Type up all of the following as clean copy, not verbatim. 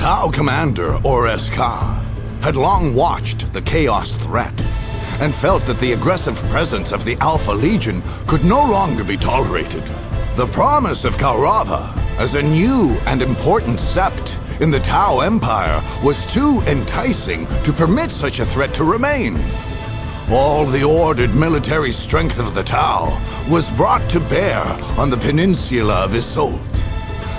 Tau Commander Oreska had long watched the Chaos threat and felt that the aggressive presence of the Alpha Legion could no longer be tolerated. The promise of Kaurava as a new and important sept in the Tau Empire was too enticing to permit such a threat to remain. All the ordered military strength of the Tau was brought to bear on the peninsula of Isolde.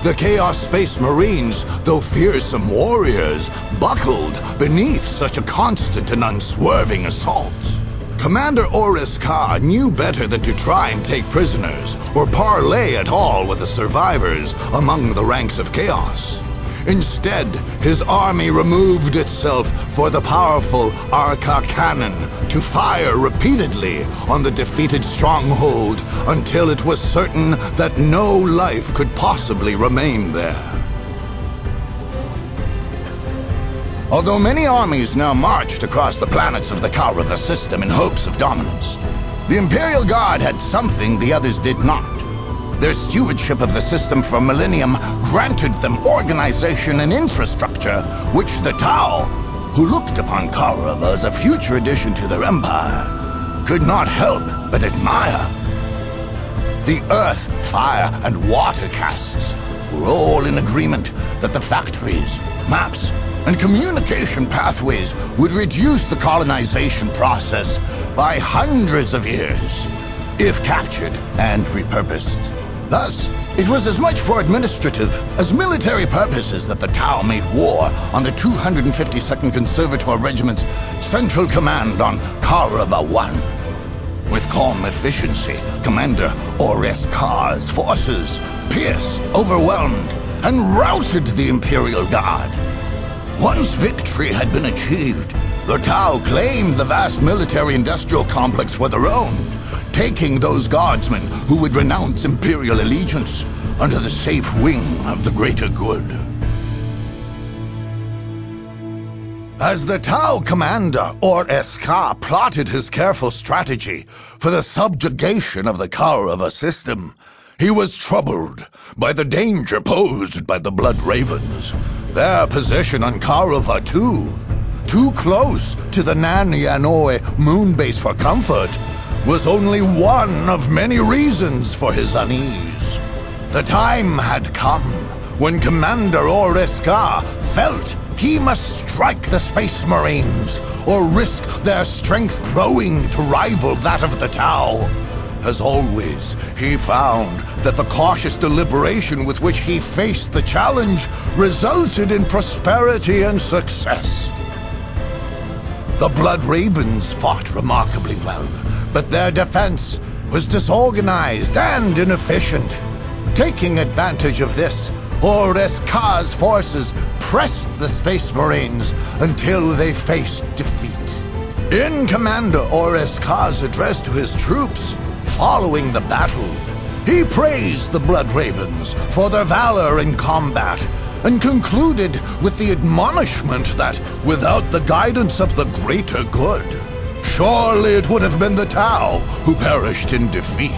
The Chaos Space Marines, though fearsome warriors, buckled beneath such a constant and unswerving assault. Commander Oreska knew better than to try and take prisoners or parley at all with the survivors among the ranks of Chaos. Instead, his army removed itself for the powerful Arca cannon to fire repeatedly on the defeated stronghold until it was certain that no life could possibly remain there. Although many armies now marched across the planets of the Kaurava system in hopes of dominance, the Imperial Guard had something the others did not. Their stewardship of the system for a millennium granted them organization and infrastructure which the Tau, who looked upon Kaurava as a future addition to their empire, could not help but admire. The earth, fire, and water castes were all in agreement that the factories, maps, and communication pathways would reduce the colonization process by hundreds of years, if captured and repurposed. Thus, it was as much for administrative as military purposes that the Tau made war on the 252nd Conservator Regiment's Central Command on Kaurava I. With calm efficiency, Commander Oreska's forces pierced, overwhelmed, and routed the Imperial Guard. Once victory had been achieved, the Tau claimed the vast military-industrial complex for their own, taking those guardsmen who would renounce Imperial allegiance under the safe wing of the greater good. As the Tau Commander Oreska plotted his careful strategy for the subjugation of the Kaurava system, he was troubled by the danger posed by the Blood Ravens. Their position on Kaurava too close to the Nan Yanoi moon base for comfort, was only one of many reasons for his unease. The time had come when Commander Oreska felt he must strike the Space Marines or risk their strength growing to rival that of the Tau. As always, he found that the cautious deliberation with which he faced the challenge resulted in prosperity and success. The Blood Ravens fought remarkably well, but their defense was disorganized and inefficient. Taking advantage of this, Oreska's forces pressed the Space Marines until they faced defeat. In Commander Oreska's address to his troops, following the battle, he praised the Blood Ravens for their valor in combat and concluded with the admonishment that without the guidance of the greater good, surely it would have been the Tau who perished in defeat.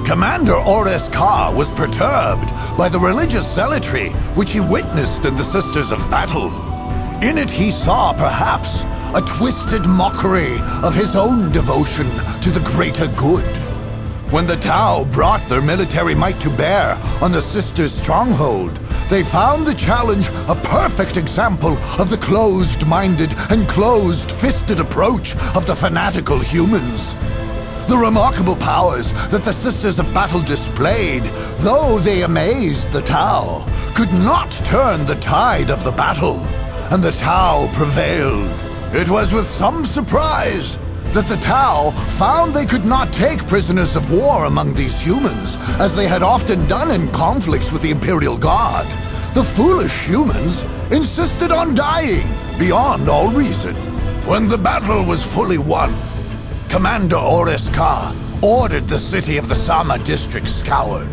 Commander Oreska was perturbed by the religious zealotry which he witnessed in the Sisters of Battle. In it he saw, perhaps, a twisted mockery of his own devotion to the greater good. When the Tau brought their military might to bear on the Sisters' stronghold, they found the challenge a perfect example of the closed-minded and closed-fisted approach of the fanatical humans. The remarkable powers that the Sisters of Battle displayed, though they amazed the Tau, could not turn the tide of the battle, and the Tau prevailed. It was with some surprise that the Tau found they could not take prisoners of war among these humans, as they had often done in conflicts with the Imperial Guard. The foolish humans insisted on dying beyond all reason. When the battle was fully won, Commander Oreska ordered the city of the Sama district scoured,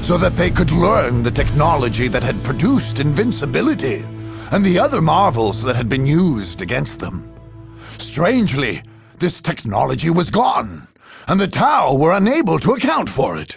so that they could learn the technology that had produced invincibility and the other marvels that had been used against them. Strangely, this technology was gone, and the Tau were unable to account for it.